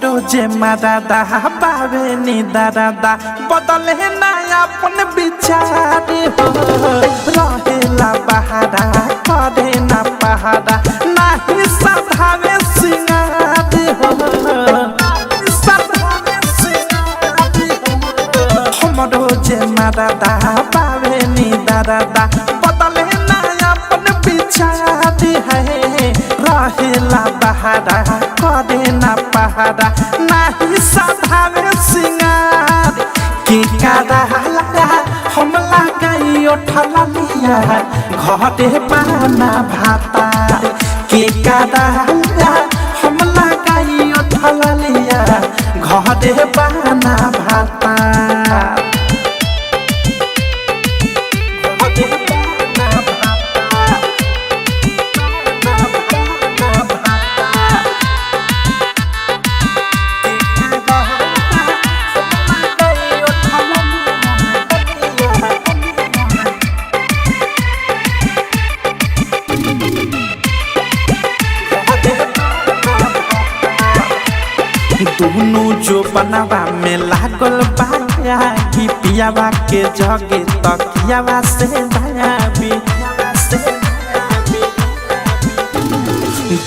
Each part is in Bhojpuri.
हमरो जे मादादा बावे नी दादा बदले ना अपन विचार हो रहेला बहारा करे ना पहाड़ा नाही सधावे सिंगार हो सधावे सिंगार हो हमरो जे मादादा बावे नी दादा बदले ना अपन विचार है रहेला बहारा करे ना पहाड़ा नाही सधावे सिंगार की कादा लगा हम लगाई उठला लिया घरे पाना भाता की कादा लगा हम लगाई उठला लिया घरे पाना भाता दोनों जो बनावा में लागल बाया कि पियावा के जगे तकियावा से दयाबी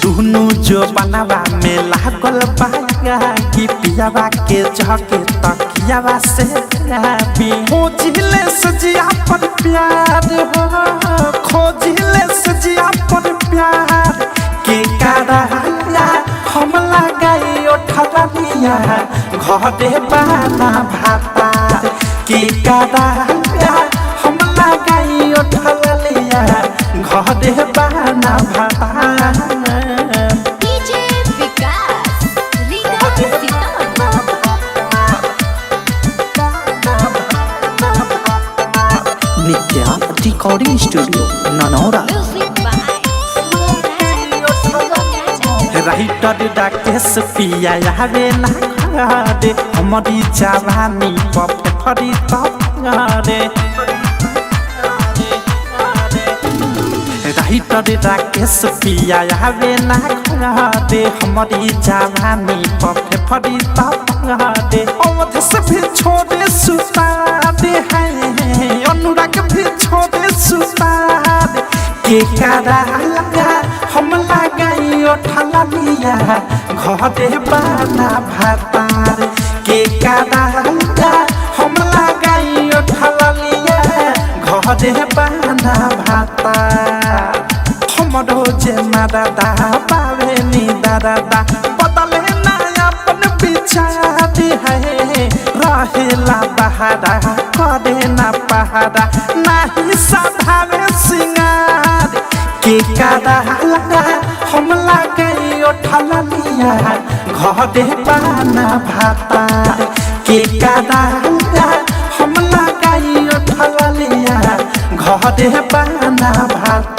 दोनों जो बनावा में लागल बाया कि पियावा के जगे तकियावा से दयाबी खोजिले सजिया पर प्यार हो खोजिले सजिया पर प्यार के कारा हम लगाई उठला लिया घरे पाना भाता की कादा हम लगाई उठला लिया घरे पाना भाता डीजे विकास रीगा नित्या रिकॉर्डिंग स्टूडियो ननौरा राइटर डाकेश पिया आवे ना घरे हमारी जवानी पफे फरी तरे राइटर डाकेश पिया आवे ना घरे हमारी जवानी पफे फरी तरे अवध से भी छोड़े सुता दे हैं अनुराग भी छोड़े सुता दे के कारा लगा हम लगाई उठला लिया घरे पाना भातार के कारा लगा हम लगाई उठला लिया घरे पाना भातार हमरो जे मादादा बावे नी दादा बदले ना अपन विचार है रहेला बहारा करे ना पहाड़ा नाही सधावे सिंगार के कादा लगा हम लगाई उठला लिया घरे पाना भाता के कादा लगा हम लगाई उठला लिया घरे पाना भाता।